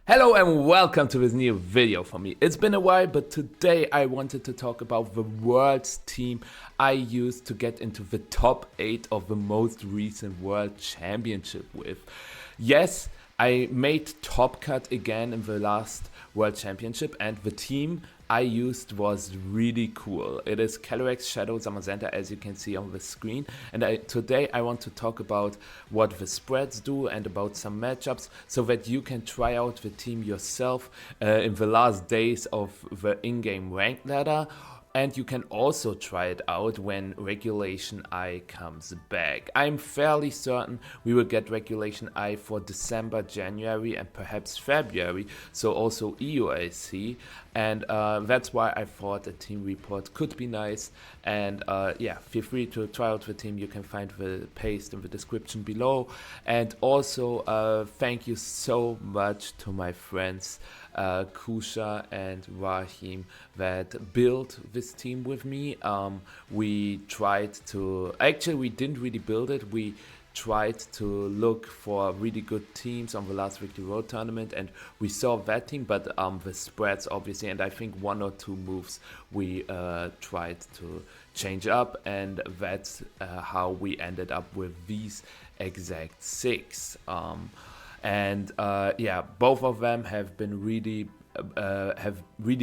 Hello and welcome to this new video for me. It's been a while, but today I wanted to talk about the world's team I used to get into the top 8 of the most recent world championship with. Yes, I made top cut again in the last world championship, and the team I used was really cool. It is Calyrex Shadow Zamazenta, as you can see on the screen, and today I want to talk about what the spreads do and about some matchups so that you can try out the team yourself in the last days of the in-game rank ladder. And you can also try it out when Regulation I comes back. I'm fairly certain we will get Regulation I for December, January, and perhaps February, so also EUAC. And that's why I thought a team report could be nice. And yeah, feel free to try out the team. You can find the paste in the description below. And also, thank you so much to my friends Kusha and Rahim that built this team with me. We tried to, actually we didn't really build it, we tried to look for really good teams on the last Victory Road tournament, and we saw that team, but the spreads obviously, and I think one or two moves we tried to change up, and that's how we ended up with these exact 6. And yeah, both of them have been really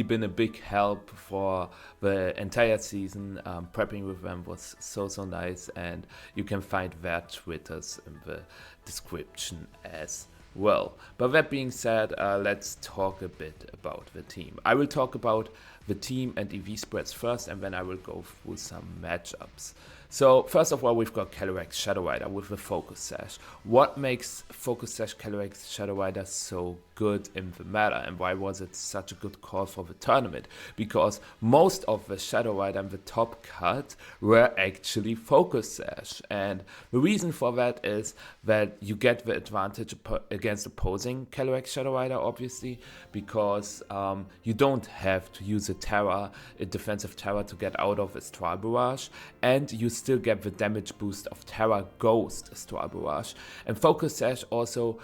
been a big help for the entire season. Prepping with them was so nice, and you can find their Twitters in the description as well. But that being said, let's talk a bit about the team. I will talk about the team and EV spreads first, and then I will go through some matchups. So first of all, we've got Calyrex Shadow Rider with the Focus Sash. What makes Focus Sash Calyrex Shadow Rider so good in the meta, and why was it such a good call for the tournament? Because most of the Shadow Rider in the top cut were actually Focus Sash, and the reason for that is that you get the advantage against opposing Calyrex Shadow Rider, obviously, because you don't have to use a defensive Terra to get out of Astral Barrage, and you still get the damage boost of Terra Ghost Astral Barrage. And Focus Sash also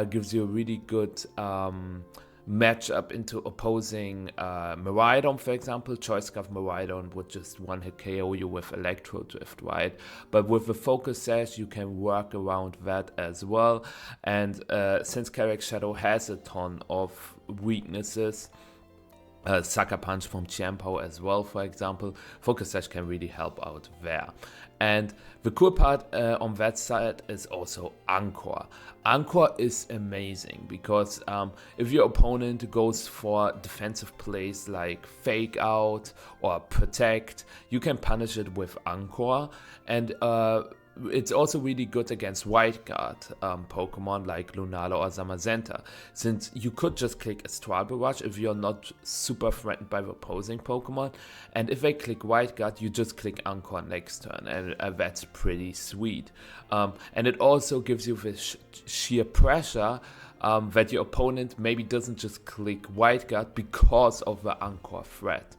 gives you a really good matchup into opposing Miraidon, for example. Choice Scarf Miraidon would just one-hit KO you with Electro Drift, right? But with the Focus Sash, you can work around that as well. And since Calyrex Shadow has a ton of weaknesses, Sucker Punch from Chiampo as well, for example, Focus Sash can really help out there. And the cool part on that side is also Anchor. Anchor is amazing because if your opponent goes for defensive plays like Fake Out or Protect, you can punish it with Anchor. And it's also really good against Wildcard Pokemon like Lunala or Zamazenta, since you could just click Astral Barrage if you're not super threatened by the opposing Pokemon, and if they click Wildcard, you just click Anchor next turn, and that's pretty sweet. And it also gives you this sheer pressure that your opponent maybe doesn't just click Wildcard because of the Anchor threat.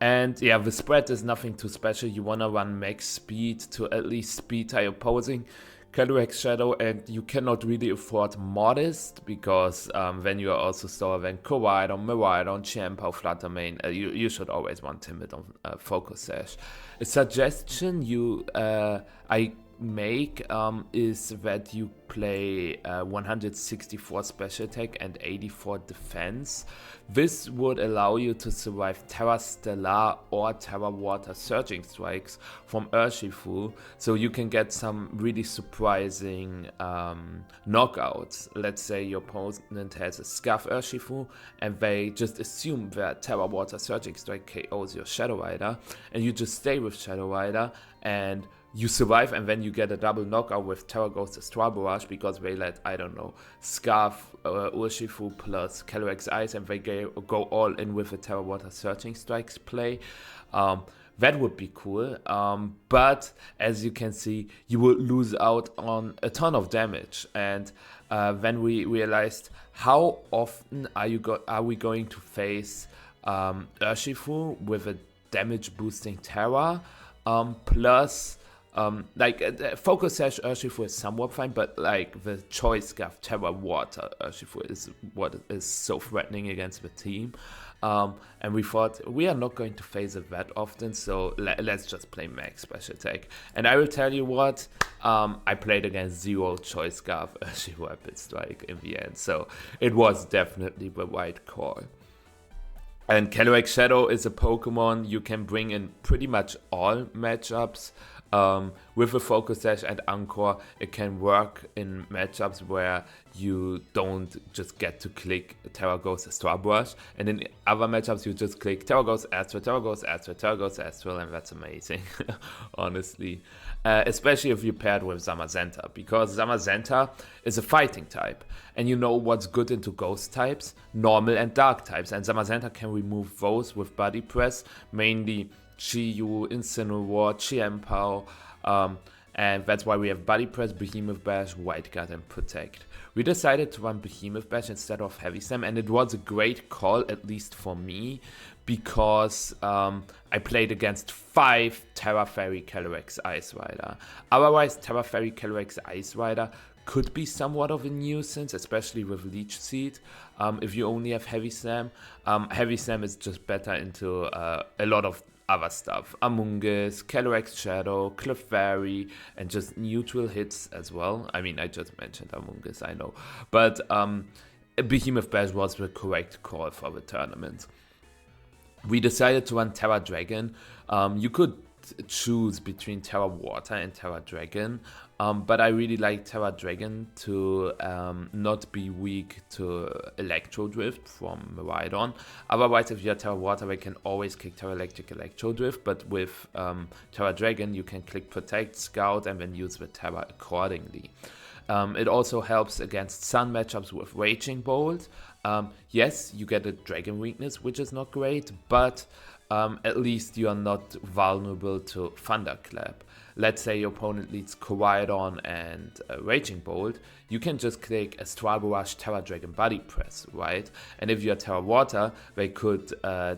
And yeah, the spread is nothing too special. You want to run max speed to at least speed tie opposing Calyrex Shadow, and you cannot really afford Modest because then you are also slower than Koraidon, Miraidon, Chiampo, Fluttermane. You should always want Timid on Focus Sash. A suggestion I make is that you play 164 special attack and 84 defense. This would allow you to survive Terra Stellar or Terra Water Surging Strikes from Urshifu, so you can get some really surprising knockouts. Let's say your opponent has a Scarf Urshifu and they just assume that Terra Water Surging Strike KOs your Shadow Rider, and you just stay with Shadow Rider and you survive, and then you get a double knockout with Terra Ghost Astral Barrage because they let, I don't know, Scarf Urshifu plus Calyrex Ice, and they go all in with a Terra Water Searching Strikes play. That would be cool, but as you can see, you will lose out on a ton of damage. And then we realized, how often are we going to face Urshifu with a damage boosting Terra plus Focus Sash Urshifu is somewhat fine, but like the choice Gav Terra Water Urshifu is what is so threatening against the team. And we thought we are not going to face it that often, so let's just play max special attack. And I will tell you what, I played against 0 choice Gav Urshifu Rapid Strike in the end, so it was definitely the right call. And Calyrex Shadow is a Pokemon you can bring in pretty much all matchups. With a Focus Sash and Anchor, it can work in matchups where you don't just get to click Terra Ghost Astral Brush, and in other matchups you just click Terra Ghost Astral, Terra Ghost Astral, Terra Ghost Astral, and that's amazing, honestly. Especially if you pair it with Zamazenta, because Zamazenta is a fighting type, and you know what's good into ghost types, normal and dark types, and Zamazenta can remove those with Body Press, mainly Chi-Yu, Incineroar, Chi-Empower, and that's why we have Body Press, Behemoth Bash, White Guard, and Protect. We decided to run Behemoth Bash instead of Heavy Slam, and it was a great call, at least for me, because I played against 5 Terra Fairy Calyrex Ice Rider. Otherwise, Terra Fairy Calyrex Ice Rider could be somewhat of a nuisance, especially with Leech Seed. If you only have Heavy Slam, Heavy Slam is just better into a lot of other stuff. Amoonguss, Calyrex Shadow, Clefairy, and just neutral hits as well. I mean, I just mentioned Amoonguss, I know. But Behemoth Bash was the correct call for the tournament. We decided to run Terra Dragon. You could choose between Terra Water and Terra Dragon, but I really like Terra Dragon to not be weak to Electro Drift from Miraidon. Otherwise, if you have Terra Water, they can always click Terra Electric, Electro Drift, but with Terra Dragon, you can click Protect, Scout, and then use the Terra accordingly. It also helps against Sun matchups with Raging Bolt. Yes, you get a Dragon weakness, which is not great, but at least you are not vulnerable to Thunderclap. Let's say your opponent leads Koraidon and Raging Bolt, you can just click Astral Barrage, Terra Dragon, Body Press, right? And if you're Terra Water, they could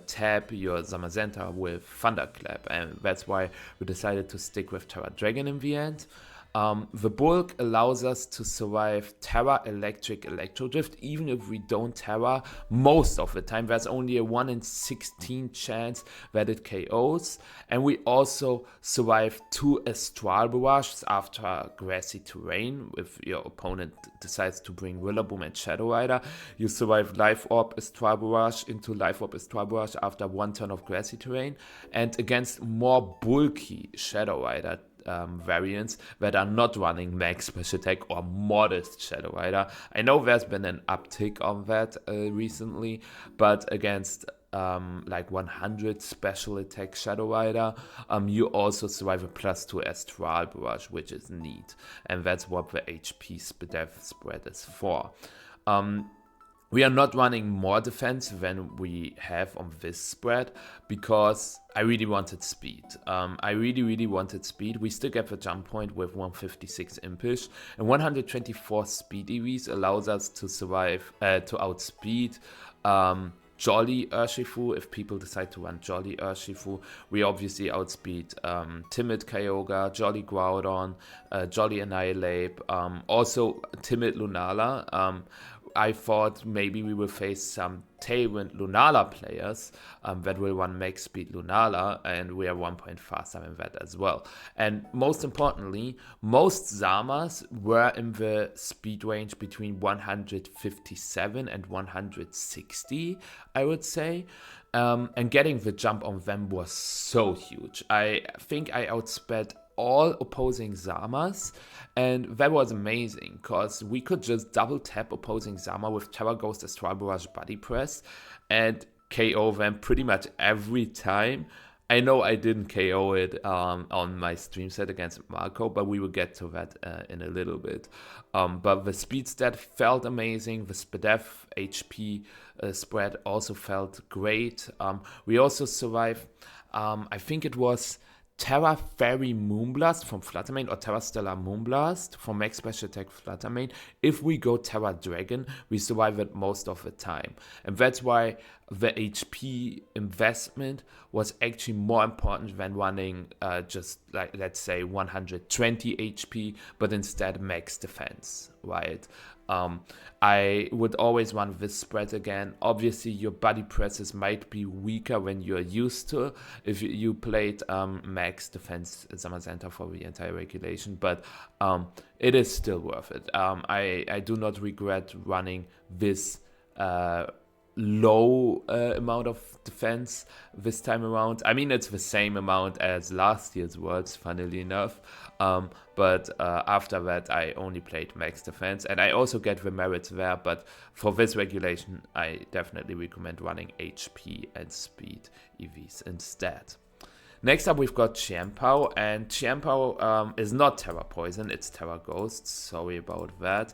tap your Zamazenta with Thunderclap, and that's why we decided to stick with Terra Dragon in the end. The bulk allows us to survive Terra Electric Electro Drift, even if we don't Terra most of the time. There's only a 1 in 16 chance that it KOs, and we also survive 2 Astral Barrages after Grassy Terrain. If your opponent decides to bring Rillaboom and Shadow Rider, you survive Life Orb Astral Barrage into Life Orb Astral Barrage after 1 turn of Grassy Terrain, and against more bulky Shadow Rider variants that are not running max special attack or modest Shadow Rider. I know there's been an uptick on that recently, but against like 100 special attack Shadow Rider, you also survive a +2 Astral Barrage, which is neat, and that's what the HP death spread is for. We are not running more defense than we have on this spread because I really wanted speed. I really wanted speed. We still get the jump point with 156 Impish, and 124 speed EVs allows us to survive, to outspeed Jolly Urshifu if people decide to run Jolly Urshifu. We obviously outspeed Timid Kyogre, Jolly Groudon, Jolly Annihilate, also Timid Lunala. I thought maybe we will face some Tailwind Lunala players that will run max speed Lunala, and we are 1 point faster than that as well. And most importantly, most Zamas were in the speed range between 157 and 160, I would say. And getting the jump on them was so huge. I think I outsped all opposing Zamas, and that was amazing because we could just double tap opposing Zama with Terra Ghost, Astral Barrage, Body Press, and KO them pretty much every time. I know I didn't KO it on my stream set against Marco, but we will get to that in a little bit. But the speed stat felt amazing. The SPDF HP spread also felt great. We also survived, I think it was Terra Fairy Moonblast from Fluttermane or Terra Stellar Moonblast from Max Special Attack Fluttermane. If we go Terra Dragon, we survive it most of the time. And that's why the HP investment was actually more important than running just like, let's say 120 HP, but instead max defense, right? I would always run this spread again. Obviously, your body presses might be weaker when you're used to if you played max defense Summer Center for the entire regulation, but it is still worth it. I do not regret running this low amount of defense this time around. I mean, it's the same amount as last year's Worlds, funnily enough, but after that I only played max defense, and I also get the merits there, but for this regulation I definitely recommend running HP and speed EVs instead. Next up, we've got Chien-Pao, and Chien-Pao is not Terra Poison, it's Terra Ghost. Sorry about that.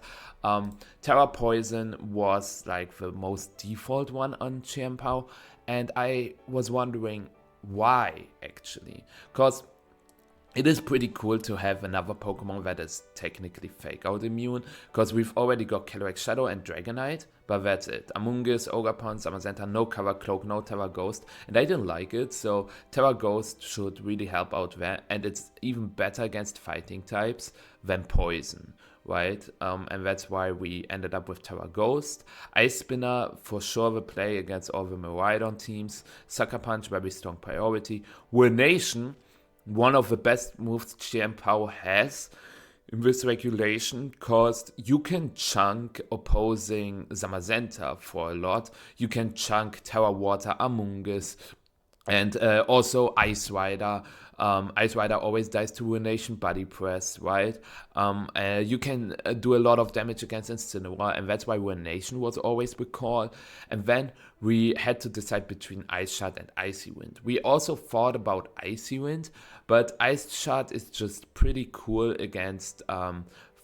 Terra Poison was like the most default one on Chien-Pao, and I was wondering why actually, because it is pretty cool to have another Pokemon that is technically fake out immune, because we've already got Calyrex Shadow and Dragonite, but that's it. Amoonguss, Ogerpon, Zamazenta, no Cover Cloak, no Terra Ghost, and I didn't like it, so Terra Ghost should really help out there, and it's even better against fighting types than Poison, right? And that's why we ended up with Terra Ghost. Ice Spinner, for sure the play against all the Miraidon teams. Sucker Punch, very strong priority. Whirlnation, one of the best moves Chien-Pao has in this regulation, because you can chunk opposing Zamazenta for a lot. You can chunk Terra Water, Amoonguss, and also Ice Rider. Ice Rider always dies to Ruination Body Press, right? You can do a lot of damage against Incineroar, and that's why Ruination was always the call. And then we had to decide between Ice Shot and Icy Wind. We also thought about Icy Wind, but Ice Shot is just pretty cool against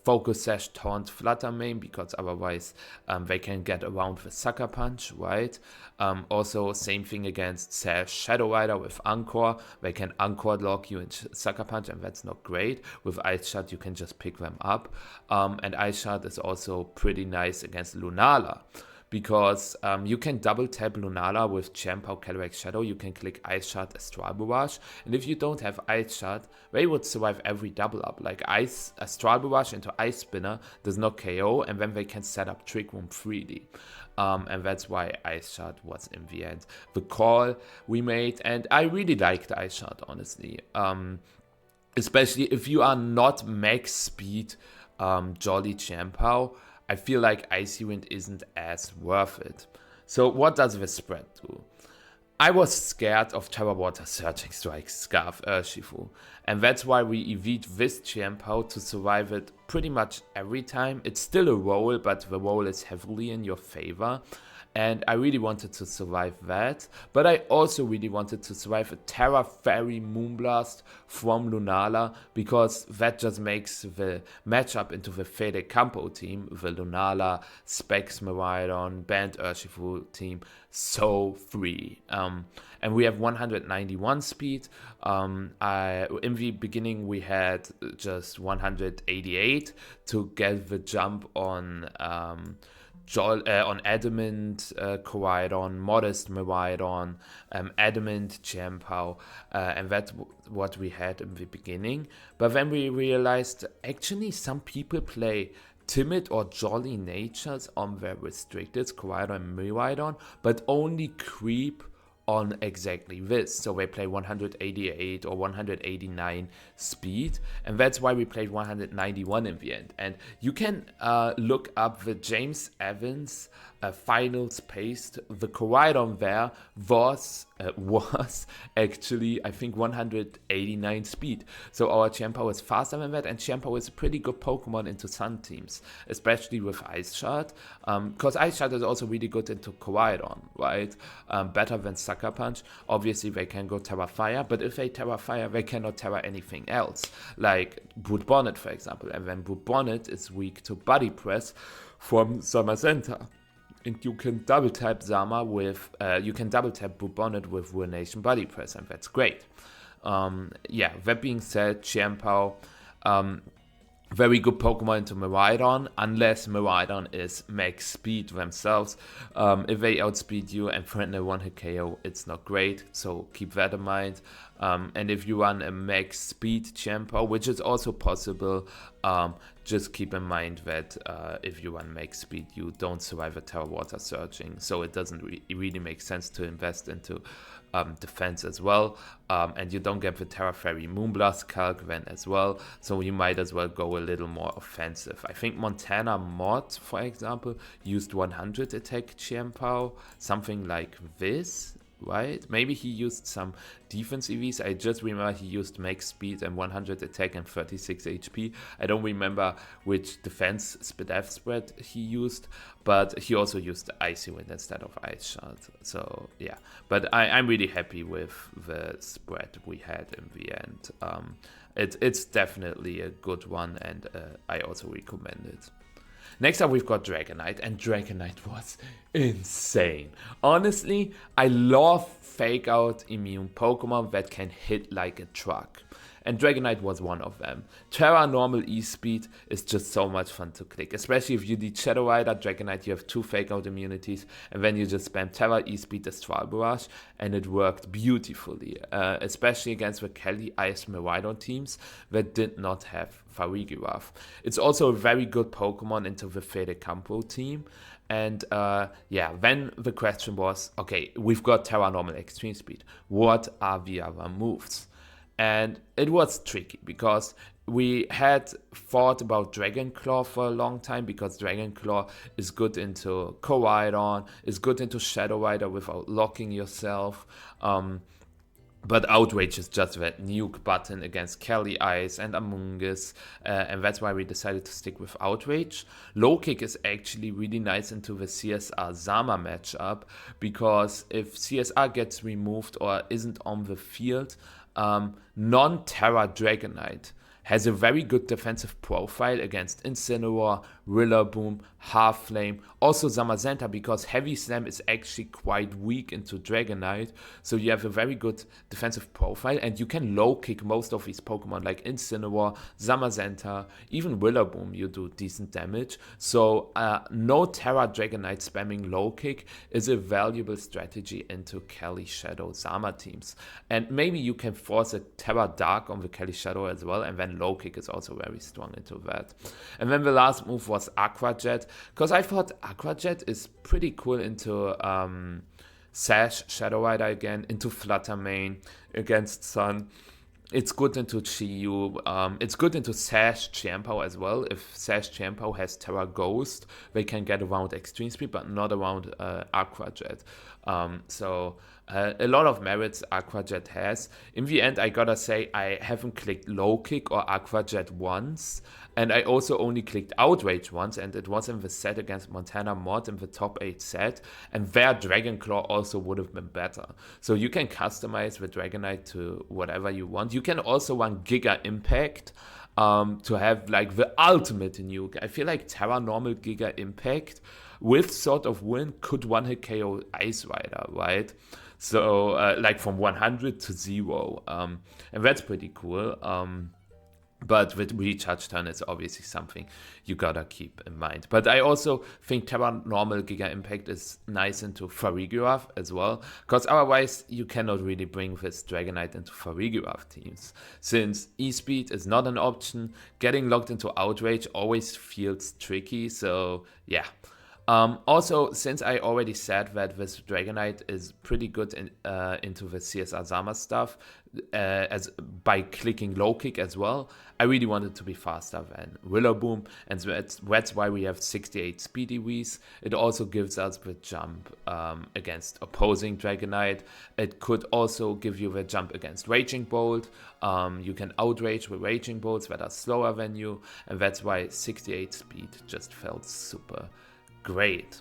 Focus Sash, Taunt, Fluttermane, because otherwise they can get around the Sucker Punch, right? Also, same thing against Sash Shadow Rider with Anchor. They can Anchor lock you in Sucker Punch, and that's not great. With Ice Shot, you can just pick them up. And Ice Shot is also pretty nice against Lunala, because you can double tap Lunala with Chien-Pao, Calyrex Shadow. You can click Ice Shot, Astral Barrage, and if you don't have Ice Shot, they would survive every double up. Like Astral Barrage into Ice Spinner does not KO, and then they can set up Trick Room freely. And that's why Ice Shot was in the end the call we made, and I really liked Ice Shot, honestly. Especially if you are not max speed Jolly Chien-Pao, I feel like Icy Wind isn't as worth it. So what does the spread do? I was scared of Terra Water, Searching Strike, Scarf, Urshifu, and that's why we EV'd this Chien-Pao to survive it pretty much every time. It's still a roll, but the roll is heavily in your favor, and I really wanted to survive that, but I also really wanted to survive a Terra Fairy Moonblast from Lunala, because that just makes the matchup into the Fede Campo team, the Lunala, Specs Miraidon, Band Urshifu team, so free. And we have 191 speed. In the beginning we had just 188 to get the jump on Adamant Koraidon, Modest Miraidon, Adamant Chien-Pao, and that's what we had in the beginning. But then we realized actually some people play timid or jolly natures on their restricted Koraidon and Miraidon, but only creep on exactly this. So they play 188 or 189 speed, and that's why we played 191 in the end. And you can look up the James Evans finals paste. The Koraidon there was actually, I think, 189 speed. So our Chien-Pao is faster than that, and Chien-Pao is a pretty good Pokemon into Sun teams, especially with Ice Shot, because Ice Shot is also really good into Koraidon, right? Better than Sucker Punch. Obviously they can go Terra Fire, but if they Terra Fire, they cannot Terra anything else, like Brute Bonnet, for example, and then Brute Bonnet is weak to Body Press from Zamazenta. And you can double tap Zama with, you can double tap Brute Bonnet with Ruination Body Press, and that's great. Yeah, that being said, Qianpao, very good Pokemon into Miraidon, unless Miraidon is max speed themselves. If they outspeed you and threaten a one-hit KO, it's not great, so keep that in mind. And if you run a max speed Qianpao, which is also possible, just keep in mind that if you run max speed, you don't survive a Terra Water Surging, so it doesn't really make sense to invest into defense as well, and you don't get the Terra Fairy Moonblast calc then as well, so you might as well go a little more offensive. I think Montana Mod, for example, used 100 attack Qianpao, something like this, right? Maybe he used some defense EVs. I just remember he used max speed and 100 attack and 36 HP. I don't remember which defense F spread he used, but he also used Icy Wind instead of Ice Shard. So yeah, but I'm really happy with the spread we had in the end. It's definitely a good one, and I also recommend it. Next up, we've got Dragonite, and Dragonite was insane. Honestly, I love fake out immune Pokemon that can hit like a truck, and Dragonite was one of them. Terra normal E-Speed is just so much fun to click, especially if you did Shadow Rider Dragonite, you have 2 fake out immunities, and then you just spam Terra E-Speed Astral Barrage, and it worked beautifully, especially against the Kelly Ice Miraidon teams that did not have Farigiraf. It's also a very good Pokemon into the Fede Campo team. And yeah, then the question was, okay, we've got Terra Normal Extreme Speed. What are the other moves? And it was tricky because we had thought about Dragon Claw for a long time, because Dragon Claw is good into Koraidon, is good into Shadow Rider without locking yourself. But Outrage is just that nuke button against Kelly Ice and Amoonguss, and that's why we decided to stick with Outrage. Low Kick is actually really nice into the CSR Zama matchup, because if CSR gets removed or isn't on the field, non-Terra Dragonite has a very good defensive profile against Incineroar, Rillaboom, Half Flame, also Zamazenta, because Heavy Slam is actually quite weak into Dragonite, so you have a very good defensive profile, and you can low kick most of these Pokemon like Incineroar, Zamazenta, even Rillaboom, you do decent damage, so no Terra Dragonite spamming low kick is a valuable strategy into Kelly Shadow Zama teams, and maybe you can force a Terra Dark on the Kelly Shadow as well, and then low kick is also very strong into that. And then the last move was Aqua Jet, because I thought Aqua Jet is pretty cool into Sash Shadow Rider again, into Flutter Mane against Sun. It's good into Chiyu. It's good into Sash Qianpao as well. If Sash Qianpao has Terra Ghost, they can get around Extreme Speed, but not around Aqua Jet. So a lot of merits Aqua Jet has. In the end, I gotta say, I haven't clicked Low Kick or Aqua Jet once. And I also only clicked Outrage once, and it was in the set against Montana Mod in the top 8 set, and there Dragon Claw also would have been better. So you can customize the Dragonite to whatever you want. You can also run Giga Impact to have like the ultimate nuke. I feel like Terra Normal Giga Impact with Sword of Wind could one-hit KO Ice Rider, right? So like from 100 to 0, and that's pretty cool. But with recharge turn, it's obviously something you gotta keep in mind. But I also think Terra Normal Giga Impact is nice into Farigiraf as well, because otherwise you cannot really bring this Dragonite into Farigiraf teams. Since E-Speed is not an option, getting locked into Outrage always feels tricky, so yeah. Also, since I already said that this Dragonite is pretty good into the CSR Zama stuff, as by clicking low kick as well, I really wanted to be faster than Rillaboom, and that's why we have 68 speedy Vs. It also gives us the jump against opposing Dragonite. It could also give you the jump against Raging Bolt. You can outrage with Raging Bolts that are slower than you, and that's why 68 speed just felt super great.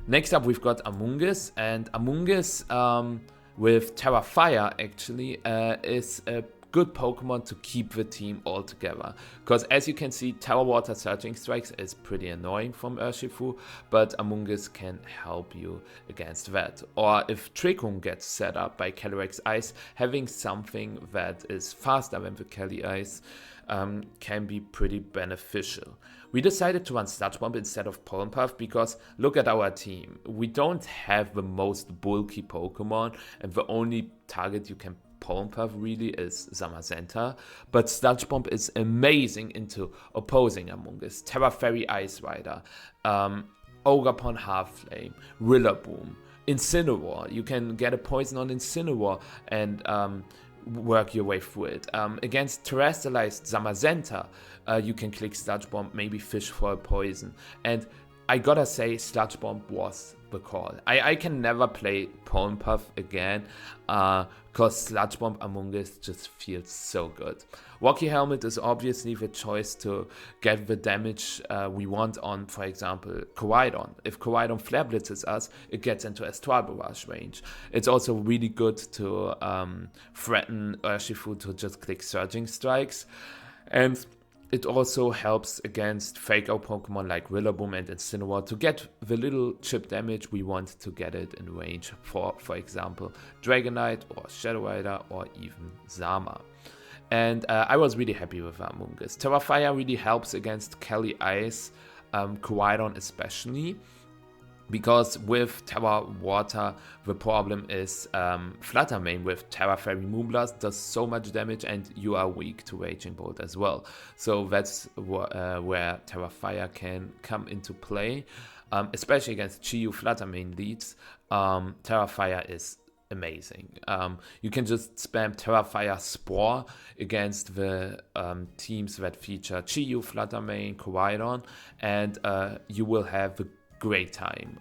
Next up, we've got Amoonguss, and Amoonguss with Terra Fire actually is a good Pokemon to keep the team all together. Because as you can see, Tower Water Surging Strikes is pretty annoying from Urshifu, but Amoonguss can help you against that. Or if Trick Room gets set up by Calyrex Ice, having something that is faster than the Cali Ice can be pretty beneficial. We decided to run Sludge Bomb instead of Pollen Puff because look at our team. We don't have the most bulky Pokemon, and the only target you can Pollen Puff really is Zamazenta, but Sludge Bomb is amazing into opposing Amoonguss, Terra Fairy Ice Rider, Ogapon Half Flame, Rillaboom, Incineroar. You can get a poison on Incineroar and work your way through it. Against Terrestrialized Zamazenta, you can click Sludge Bomb, maybe fish for a poison. And I gotta say, Sludge Bomb was the call. I can never play Pollen Puff again, because Sludge Bomb Amoonguss just feels so good. Rocky Helmet is obviously the choice to get the damage we want on, for example, Koraidon. If Koraidon Flare Blitzes us, it gets into Astral Barrage range. It's also really good to threaten Urshifu to just click Surging Strikes. And it also helps against fake-out Pokemon like Rillaboom and Incineroar to get the little chip damage we want to get it in range for example, Dragonite or Shadow Rider or even Zama. And I was really happy with Amoonguss. Terra Fire really helps against Cali Ice, Koraidon especially. Because with Terra Water, the problem is Flutter Mane with Terra Fairy Moonblast does so much damage and you are weak to Raging Bolt as well. So that's where Terra Fire can come into play. Especially against Chi-Yu Flutter Mane leads, Terra Fire is amazing. You can just spam Terra Fire Spore against the teams that feature Chi-Yu, Flutter Mane, Koraidon, and you will have the great time,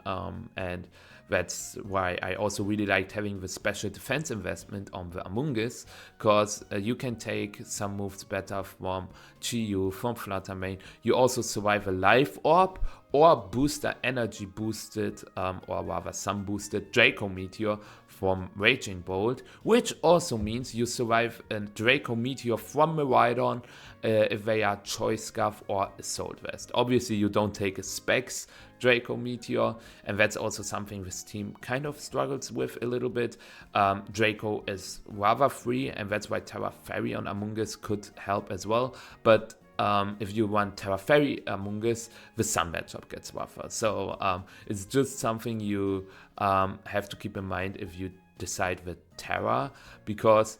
and that's why I also really liked having the special defense investment on the Amoonguss, because you can take some moves better from Chi-Yu, from Flutter Mane. You also survive a Life Orb or booster energy boosted, or rather sun boosted Draco Meteor from Raging Bolt, which also means you survive a Draco Meteor from Miraidon if they are Choice Scarf or Assault Vest. Obviously you don't take a Specs Draco Meteor, and that's also something this team kind of struggles with a little bit. Draco is rather free, and that's why Terra Fairy on Amoonguss could help as well, but if you run Terra Fairy Amoonguss, the Sun matchup gets rougher. So it's just something you have to keep in mind if you decide the Terra, because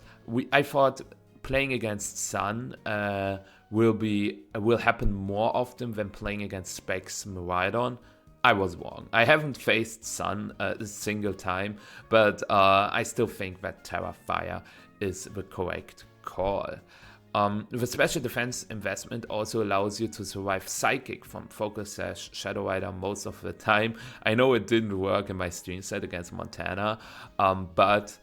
I thought playing against Sun will happen more often than playing against Specs Miraidon. I was wrong. I haven't faced Sun a single time, but I still think that Terra Fire is the correct call. The special defense investment also allows you to survive Psychic from Focus Sash Shadow Rider most of the time. I know it didn't work in my stream set against Montana, but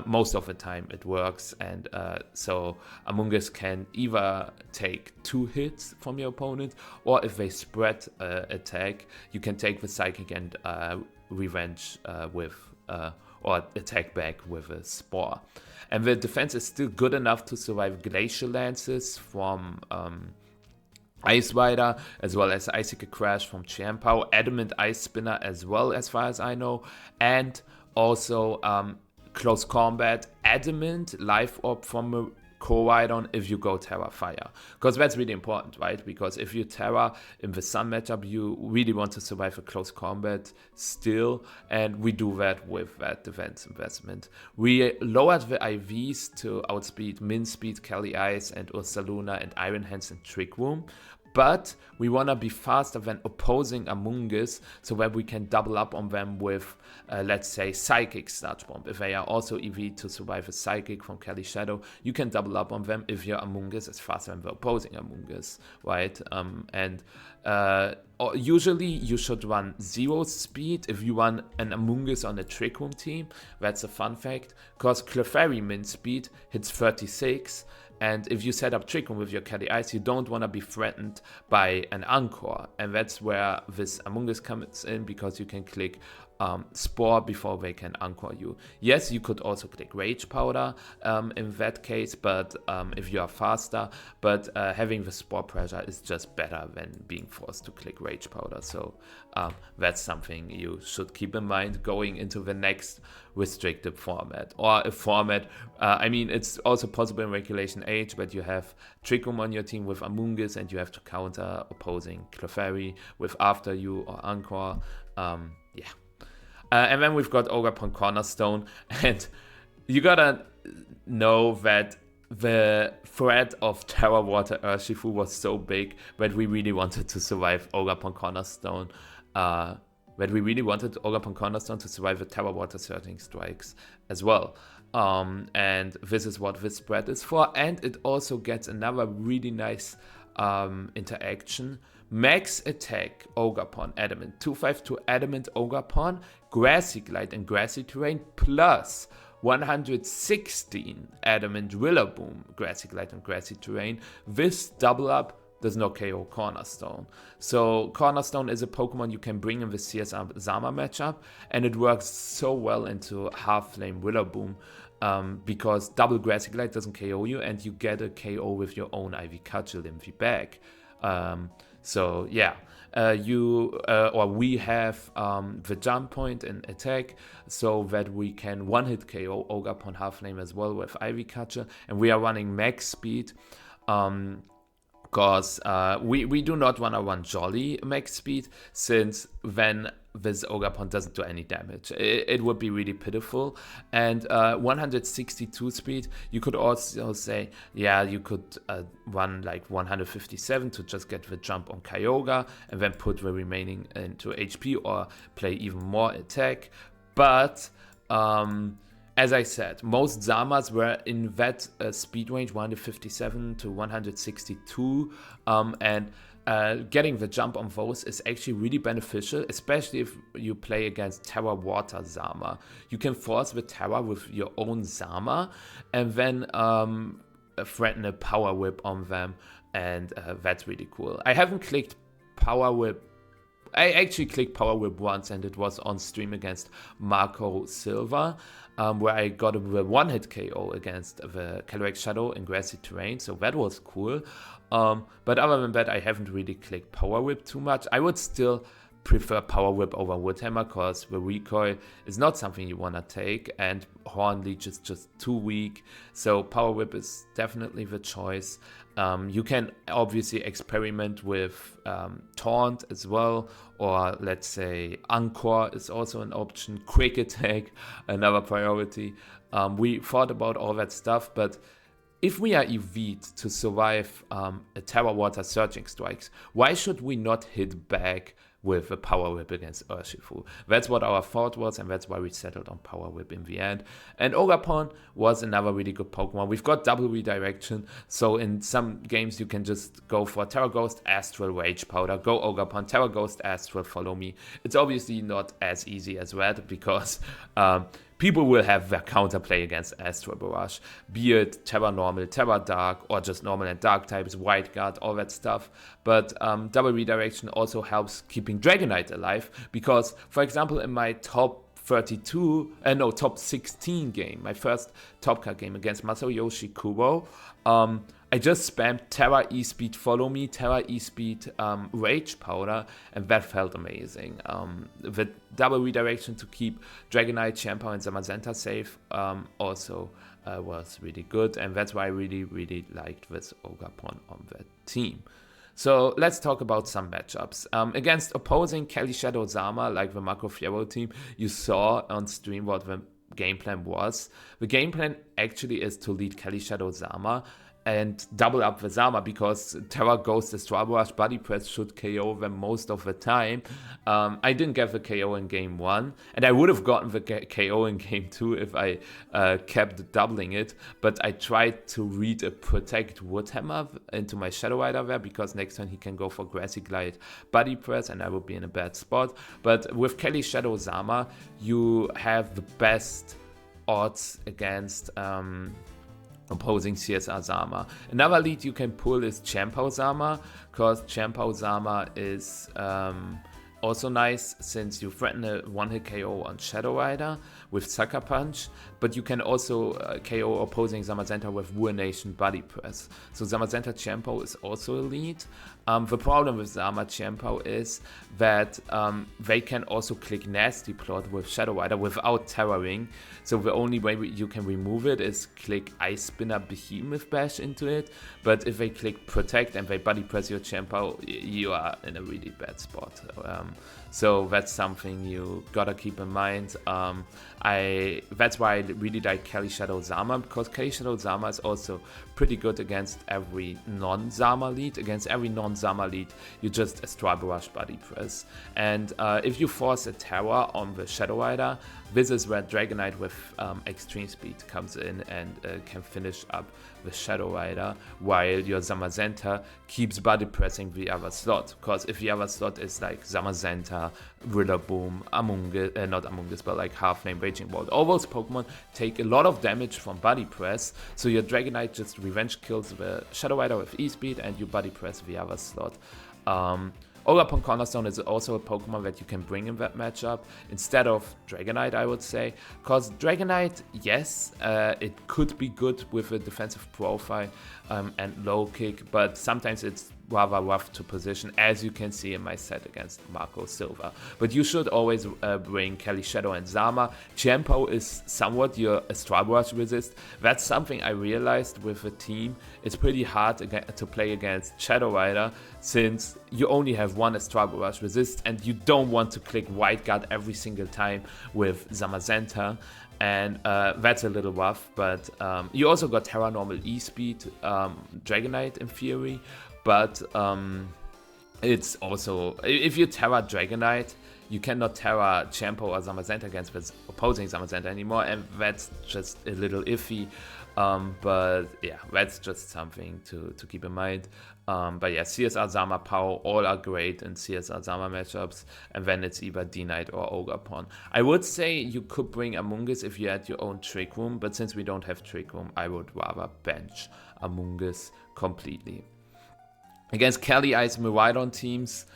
most of the time it works, and so Amoonguss can either take 2 hits from your opponent, or if they spread attack, you can take the Psychic and revenge with or attack back with a Spore. And the defense is still good enough to survive Glacial Lances from Ice Rider, as well as Icicle Crash from Chiampao, Adamant Ice Spinner as well, as far as I know, and also Close Combat, Adamant, Life Orb from Koraidon if you go Terra Fire. Because that's really important, right? Because if you Terra in the Sun matchup, you really want to survive a close combat still, and we do that with that defense investment. We lowered the IVs to outspeed Min Speed, Cali Ice, and Ursaluna, and Iron Hands and Trick Room. But we want to be faster than opposing Amoonguss, so that we can double up on them with, let's say, Psychic Sludge Bomb. If they are also EV to survive a Psychic from Cali Shadow, you can double up on them if your Amoonguss is faster than the opposing Amoonguss, right? Usually you should run 0 speed if you run an Amoonguss on a Trick Room team. That's a fun fact, because Clefairy Min Speed hits 36, And if you set up Trick Room with your Kelly Ice, you don't want to be threatened by an Anchor. And that's where this Among Us comes in, because you can click Spore before they can Anchor you. Yes, you could also click Rage Powder in that case, but if you are faster, but having the Spore pressure is just better than being forced to click Rage Powder. So that's something you should keep in mind going into the next restricted format, or a format. I mean, it's also possible in Regulation H, but you have Trick Room on your team with Among Us, and you have to counter opposing Clefairy with After You or Anchor. Yeah. And then we've got Ogre Cornerstone, and you gotta know that the threat of Terra Water Urshifu was so big that we really wanted to survive Ogre Cornerstone. To survive the Terra Water Surging Strikes as well. And this is what this spread is for. And it also gets another really nice interaction. Max attack Ogre Adamant 252 Adamant Ogre, Grassy Glide and Grassy Terrain, plus 116 Adamant Rillaboom, Grassy Glide and Grassy Terrain. This double up does not KO Cornerstone. So Cornerstone is a Pokemon you can bring in the CSR Zama matchup, and it works so well into Half Flame Rillaboom. Because double Grassy Glide doesn't KO you, and you get a KO with your own Ivy Cudgel in the bag. So yeah, we have the jump point in attack, so that we can one-hit KO Ogre Half Flame as well with Ivy Cudgel, and we are running max speed. Because we do not want to run Jolly max speed, since then this Ogre doesn't do any damage. It would be really pitiful. And 162 speed, you could also say, yeah, you could run like 157 to just get the jump on Kyogre, and then put the remaining into HP, or play even more attack. But as I said, most Zamas were in that speed range, 157 to 162, and getting the jump on those is actually really beneficial, especially if you play against Terra Water Zama. You can force the Terra with your own Zama, and then threaten a Power Whip on them, and that's really cool. I haven't clicked Power Whip. I actually clicked Power Whip once, and it was on stream against Marco Silva, where I got a one-hit KO against the Calyrex Shadow in Grassy Terrain, so that was cool. But other than that, I haven't really clicked Power Whip too much. I would still prefer Power Whip over Woodhammer, because the recoil is not something you want to take, and Horn Leech is just too weak, so Power Whip is definitely the choice. You can obviously experiment with Taunt as well, or let's say Anchor is also an option, Quick Attack, another priority. We thought about all that stuff, but if we are Eevee to survive a Terra Water Surging Strikes, why should we not hit back with a Power Whip against Urshifu? That's what our thought was, and that's why we settled on Power Whip in the end. And Ogre was another really good Pokemon. We've got double redirection, so in some games you can just go for Terra Ghost, Astral, Rage Powder, go Ogre, Terra Ghost, Astral, follow me. It's obviously not as easy as that, because people will have their counterplay against Astral Barrage, be it Terra Normal, Terra Dark, or just Normal and Dark types, White Guard, all that stuff. But double redirection also helps keeping Dragonite alive, because, for example, in my top 16 game, my first top card game against Masayoshi Kubo, I just spammed Terra E-Speed Follow Me, Terra E-Speed Rage Powder, and that felt amazing. The double redirection to keep Dragonite, Champa, and Zamazenta safe also was really good, and that's why I really, really liked this Ogre on that team. So let's talk about some matchups. Against opposing Kelly Shadow Zama, like the Mako Fiero team, you saw on stream what the game plan was. The game plan actually is to lead Kelly Shadow Zama and double up the Zama, because Terra Ghost, Destroy Barrage, Body Press should KO them most of the time. I didn't get the KO in game 1, and I would have gotten the KO in game 2 if I kept doubling it, but I tried to read a Protect Woodhammer into my Shadow Rider there, because next turn he can go for Grassy Glide, Body Press, and I would be in a bad spot. But with Kelly Shadow Zama, you have the best odds against opposing CSR Zama. Another lead you can pull is Champo Zama, because Champo Zama is also nice since you threaten a one-hit KO on Shadow Rider with Sucker Punch, but you can also KO opposing Zamazenta with Ruination Body Press. So Zamazenta Champo is also a lead. The problem with Zama Champo is that they can also click Nasty Plot with Shadow Rider without terroring. So the only way you can remove it is click Ice Spinner Behemoth Bash into it. But if they click Protect and they body press your Champo, you are in a really bad spot. So that's something you gotta keep in mind. That's why I really like Kelly Shadow Zama, because Kelly Shadow Zama is also pretty good against every non-Zama lead. Against every non-Zama lead, you just Astral Barrage Body Press. And if you force a Terror on the Shadow Rider, this is where Dragonite with extreme speed comes in and can finish up the Shadow Rider, while your Zamazenta keeps body pressing the other slot. Because if the other slot is like Zamazenta, Rillaboom, Amoonguss, not Amoonguss, but like Half Flame, Raging Bolt, all those Pokemon take a lot of damage from body press, so your Dragonite just revenge kills the Shadow Rider with E-Speed and you body press the other slot. Ogapon Cornerstone is also a Pokemon that you can bring in that matchup instead of Dragonite, I would say. Because Dragonite, yes, it could be good with a defensive profile and low kick, but sometimes it's rather rough to position, as you can see in my set against Marco Silva. But you should always bring Kelly Shadow and Zama. Champo is somewhat your Astral Barrage resist. That's something I realized with the team. It's pretty hard to play against Shadow Rider, since you only have one Astral Barrage resist and you don't want to click White Guard every single time with Zamazenta. And that's a little rough, but you also got Terra Normal E-Speed, Dragonite in theory, but it's also, if you Terra Dragonite, you cannot Terra Champo or Zamazenta against the opposing Zamazenta anymore, and that's just a little iffy. But yeah, that's just something to keep in mind. But yeah, CSR Zama Power, all are great in CSR Zama matchups, and then it's either D-Knight or Ogapon. I would say you could bring Amoonguss if you had your own Trick Room, but since we don't have Trick Room, I would rather bench Amoonguss completely. Against Kelly Ice Miraidon teams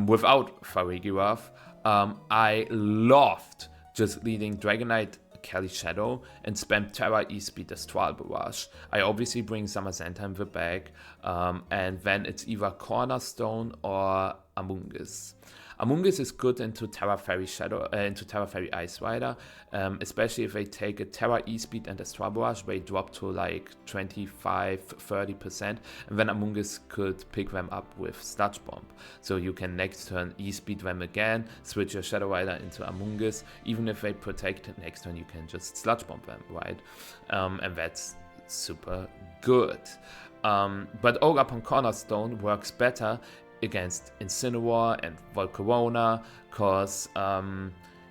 without Farigiraf, I loved just leading Dragonite Kelly Shadow and spam Terra E-Speed Astral Barrage. I obviously bring Zamazenta in the bag, and then it's either Cornerstone or Amoonguss. Amoonguss is good into Terra Fairy Shadow, into Terra Fairy Ice Rider, especially if they take a Terra E-Speed and Astral Barrage, they drop to like 25-30%, and then Amoonguss could pick them up with Sludge Bomb. So you can next turn E-Speed them again, switch your Shadow Rider into Amoonguss. Even if they protect, next turn you can just Sludge Bomb them, right? And that's super good. But Ogapon Cornerstone works better against Incineroar and Volcarona, because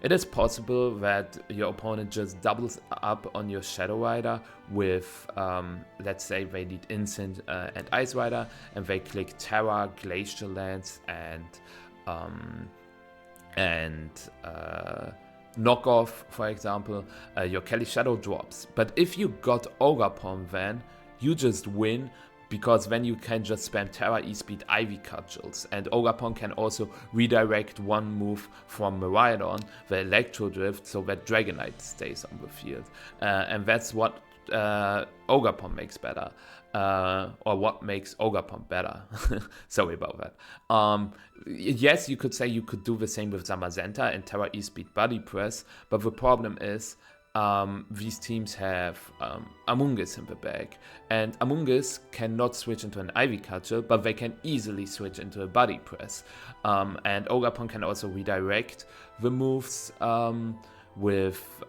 it is possible that your opponent just doubles up on your Shadow Rider with, let's say they need Incin and Ice Rider, and they click Terra, Glacial Lance, and Knockoff, for example, your Kelly Shadow drops. But if you got Ogapon, then you just win, because then you can just spam Terra E-Speed Ivy Cudgels, and Ogapon can also redirect one move from Miraidon, the Electro Drift, so that Dragonite stays on the field. And that's what Ogapon makes better, or what makes Ogapon better. Sorry about that. Yes, you could say you could do the same with Zamazenta and Terra E-Speed Body Press, but the problem is these teams have Amoonguss in the bag, and Amoonguss cannot switch into an Ivy Cudgel, but they can easily switch into a Body Press. And Ogapon can also redirect the moves with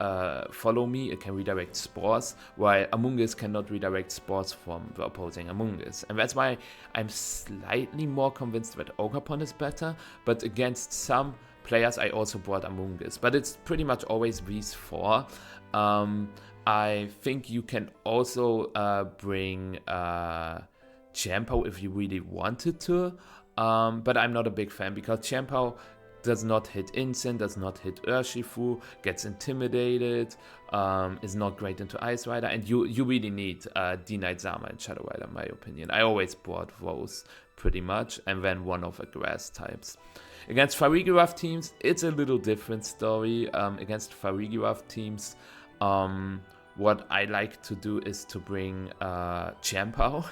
Follow Me. It can redirect Spores, while Amoonguss cannot redirect Spores from the opposing Amoonguss. And that's why I'm slightly more convinced that Ogapon is better, but against some players I also brought Amoonguss, but it's pretty much always these four. I think you can also bring Champo if you really wanted to, but I'm not a big fan, because Champo does not hit Instant, does not hit Urshifu, gets intimidated, is not great into Ice Rider, and you really need D-Knight Zama and Shadow Rider, in my opinion. I always bought those pretty much, and then one of the grass types. Against Farigiraf teams, it's a little different story. Against Farigiraf teams, what I like to do is to bring Champao,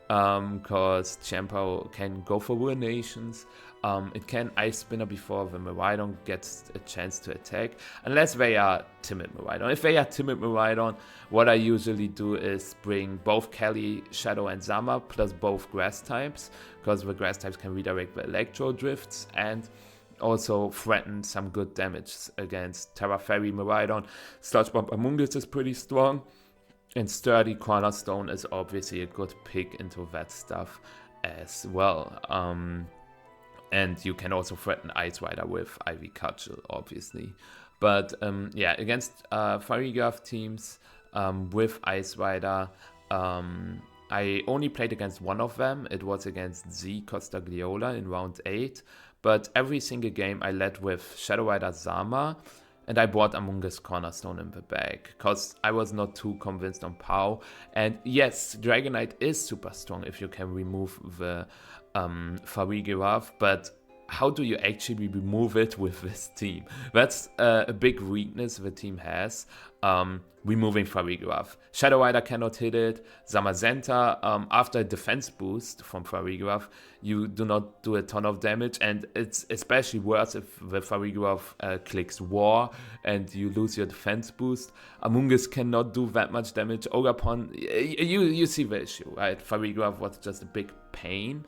because Champao can go for Ruinations. It can Ice Spinner before the Miraidon gets a chance to attack, unless they are timid Miraidon. If they are timid Miraidon, what I usually do is bring both Kelly, Shadow, and Zama, plus both grass types, because the grass types can redirect the Electro Drifts, and also threaten some good damage against Terra Fairy Miraidon. Sludge Bomb Amoonguss is pretty strong, and Sturdy Cornerstone is obviously a good pick into that stuff as well. And you can also threaten Ice Rider with Ivy Cudgel, obviously. But yeah, against Farigiraf teams with Ice Rider, I only played against one of them. It was against Z Costagliola in round 8. But every single game I led with Shadow Rider Zama, and I bought Amoonguss Cornerstone in the bag, because I was not too convinced on Pau. And yes, Dragonite is super strong if you can remove the Farigiraf, but how do you actually remove it with this team? That's a big weakness the team has, removing Farigiraf. Shadow Rider cannot hit it. Zamazenta, after a defense boost from Farigiraf, you do not do a ton of damage, and it's especially worse if the Farigiraf clicks War and you lose your defense boost. Amoonguss cannot do that much damage. Ogapon, you see the issue, right? Farigiraf was just a big pain.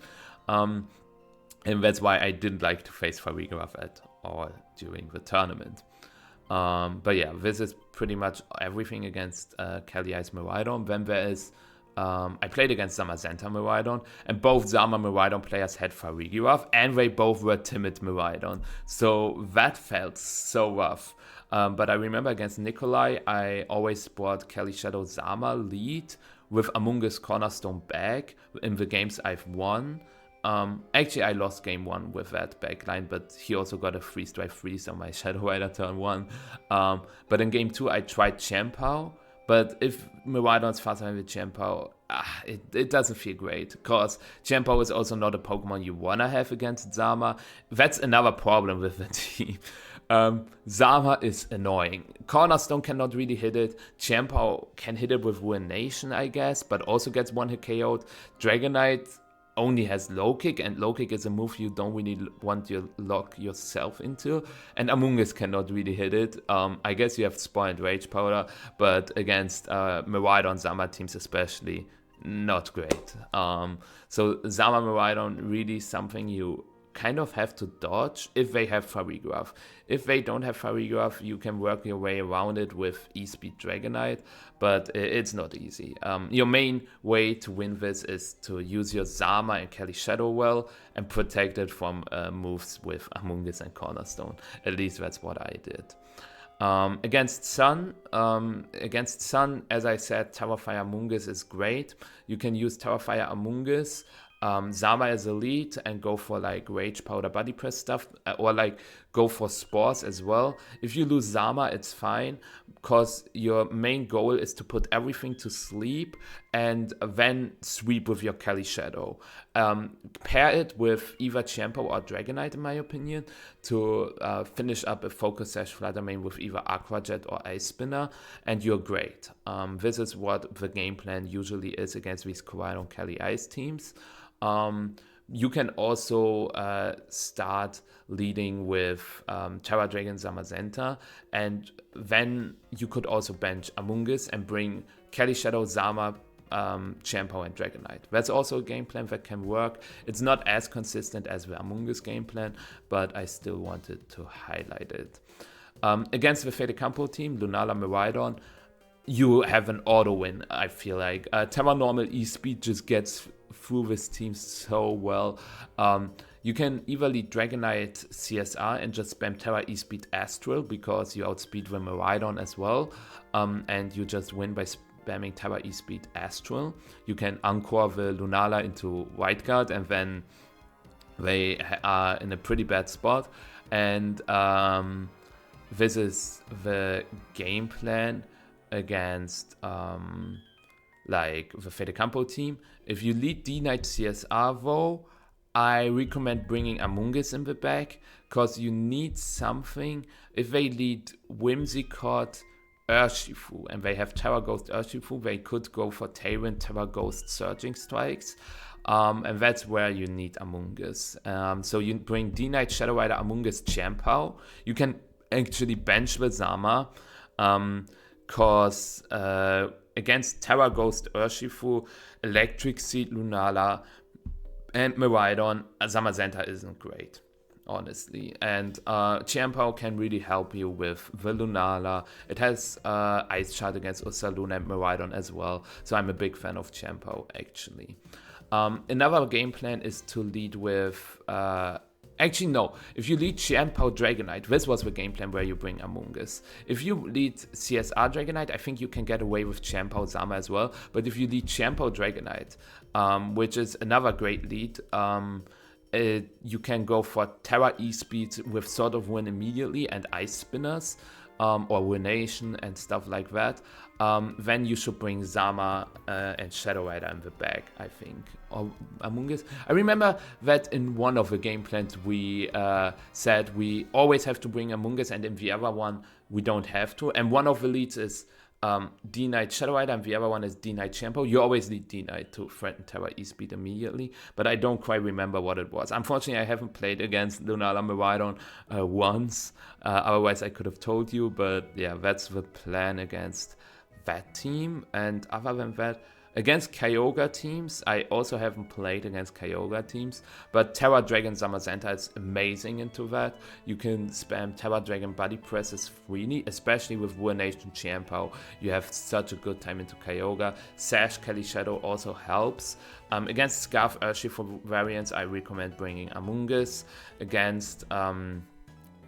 And that's why I didn't like to face Farigiraf at all during the tournament. But yeah, this is pretty much everything against Kelly Ice Miraidon. Then there is, I played against Zamazenta Miraidon, and both Zama Miraidon players had Farigiraf, and they both were timid Miraidon. So that felt so rough. But I remember against Nikolai, I always brought Kelly Shadow Zama lead with Amoonguss Cornerstone back in the games I've won. Actually, I lost game 1 with that backline, but he also got a freeze drive freeze on my Shadow Rider turn 1. But in game 2, I tried Champao, but if Miraidon's faster than Champao, it doesn't feel great, because Champao is also not a Pokemon you wanna have against Zama. That's another problem with the team. Zama is annoying. Cornerstone cannot really hit it. Champao can hit it with Ruination, I guess, but also gets one hit KO'd. Dragonite only has low kick, and low kick is a move you don't really want to lock yourself into, and Amoonguss cannot really hit it. I guess you have Spore and Rage Powder, but against Miraidon Zama teams especially, not great. So Zama Miraidon really something you kind of have to dodge if they have Farigiraf. If they don't have Farigiraf, you can work your way around it with E-Speed Dragonite, but it's not easy. Your main way to win this is to use your Zama and Kelly Shadow well and protect it from moves with Amoonguss and Cornerstone. At least that's what I did. Against Sun, as I said, Terrafire Amoonguss is great. You can use Terrafire Amoonguss, Zama as a lead, and go for like Rage Powder Body Press stuff, or like go for Spores as well. If you lose Zama, it's fine, because your main goal is to put everything to sleep and then sweep with your Kelly Shadow. Pair it with either Champao or Dragonite, in my opinion, to finish up a Focus Sash Flutter Mane with either Aqua Jet or Ice Spinner, and you're great. This is what the game plan usually is against these Koraidon Kelly Ice teams. You can also start leading with Terra Dragon Zamazenta, and then you could also bench Amoonguss and bring Kelly Shadow, Zama, Champao, and Dragonite. That's also a game plan that can work. It's not as consistent as the Amoonguss game plan, but I still wanted to highlight it. Against the Fede Campo team, Lunala Miraidon, you have an auto win, I feel like. Terra Normal E-Speed just gets through this team so well. You can either lead Dragonite CSR and just spam Terra E-Speed Astral, because you outspeed the Miraidon as well, and you just win by spamming Terra E-Speed Astral. You can Anchor the Lunala into White Guard, and then they are in a pretty bad spot. And this is the game plan against like the Fede Campo team. If you lead D-Knight CSR though, I recommend bringing Amungus in the back, because you need something. If they lead Whimsicott, Urshifu, and they have Terra Ghost Urshifu, they could go for Tailwind, Terra Ghost Surging Strikes. And that's where you need Amungus. So you bring D-Knight, Shadow Rider, Amungus, Chiampao. You can actually bench the Zama, because against Terra Ghost Urshifu, Electric Seed, Lunala, and Miraidon, Zamazenta isn't great, honestly. And Chiampao can really help you with the Lunala. It has Ice Shard against Ursaluna and Miraidon as well. So I'm a big fan of Chiampao, actually. Another game plan is to lead with... Actually, no. If you lead Chiampao Dragonite, this was the game plan where you bring Amungus. If you lead CSR Dragonite, I think you can get away with Chiampao Zama as well. But if you lead Chiampao Dragonite, which is another great lead, you can go for Terra E-Speed with Sword of Wind immediately and Ice Spinners, or Ruination and stuff like that. Then you should bring Zama and Shadow Rider in the back, I think, or Amungus. I remember that in one of the game plans we said we always have to bring Amungus, and in the other one we don't have to. And one of the leads is D-Knight Shadow Rider, and the other one is D-Knight Chiampao. You always need D-Knight to threaten Terra E-Speed immediately, but I don't quite remember what it was. Unfortunately, I haven't played against Lunala Miraidon once, otherwise I could have told you, but yeah, that's the plan against that team. And other than that, against Kyogre teams, I also haven't played against Kyogre teams, but Terra Dragon Zamazenta is amazing into that. You can spam Terra Dragon Body Presses freely, especially with Ruination Chiampao. You have such a good time into Kyogre. Sash Kelly Shadow also helps. Against Scarf Urshifu variants, I recommend bringing Amungus. Against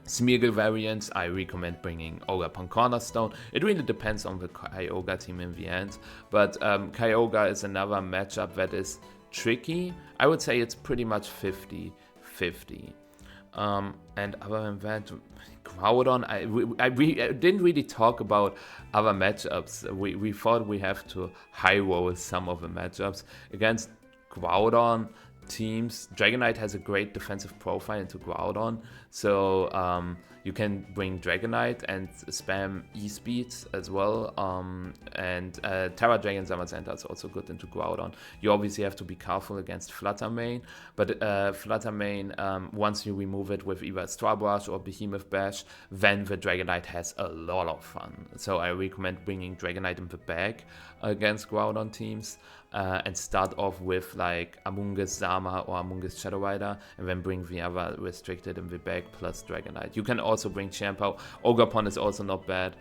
Smeargle variants, I recommend bringing Ogre Cornerstone. It really depends on the Kyogre team in the end, but Kyogre is another matchup that is tricky. I would say it's pretty much 50-50. And other than that, Groudon, we didn't really talk about other matchups. We thought we have to high roll some of the matchups. Against Groudon teams, Dragonite has a great defensive profile into Groudon, so you can bring Dragonite and spam E-Speeds as well, and Terra Dragon Zamazenta is also good into Groudon. You obviously have to be careful against Fluttermane, but Fluttermane, once you remove it with either Straw Brush or Behemoth Bash, then the Dragonite has a lot of fun. So I recommend bringing Dragonite in the bag against Groudon teams, and start off with like Amungus Zama or Amungus Shadow Rider, and then bring the other restricted in the bag plus Dragonite. You can also bring Chiampao. Ogerpon is also not bad.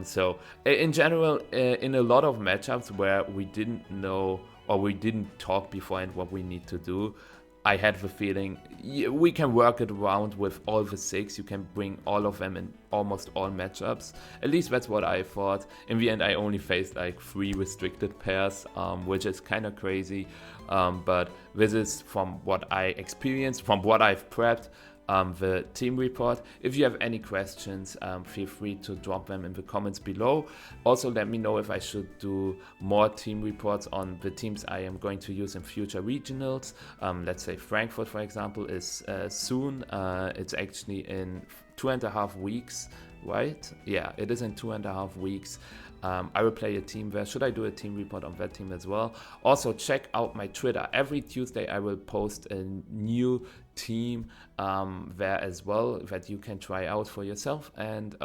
So in general, in a lot of matchups where we didn't know or we didn't talk beforehand what we need to do, I had the feeling we can work it around with all the 6. You can bring all of them in almost all matchups. At least that's what I thought. In the end, I only faced like 3 restricted pairs, which is kind of crazy. But this is from what I experienced, from what I've prepped. The team report. If you have any questions, feel free to drop them in the comments below. Also, let me know if I should do more team reports on the teams I am going to use in future regionals. Let's say Frankfurt, for example, is soon. It's actually in 2.5 weeks, right? Yeah, it is in 2.5 weeks. I will play a team there. Should I do a team report on that team as well? Also, check out my Twitter. Every Tuesday I will post a new team there as well that you can try out for yourself. And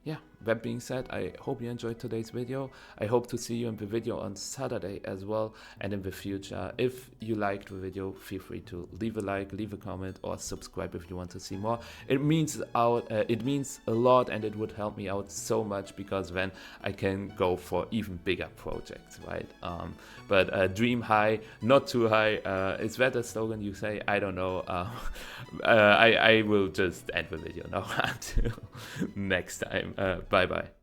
yeah, that being said, I hope you enjoyed today's video. I hope to see you in the video on Saturday as well, and in the future. If you liked the video, feel free to leave a like, leave a comment, or subscribe if you want to see more. It means a lot, and it would help me out so much, because then I can go for even bigger projects, right? But dream high, not too high. Is that a slogan you say? I don't know. I will just end the video now. Until next time. Bye bye.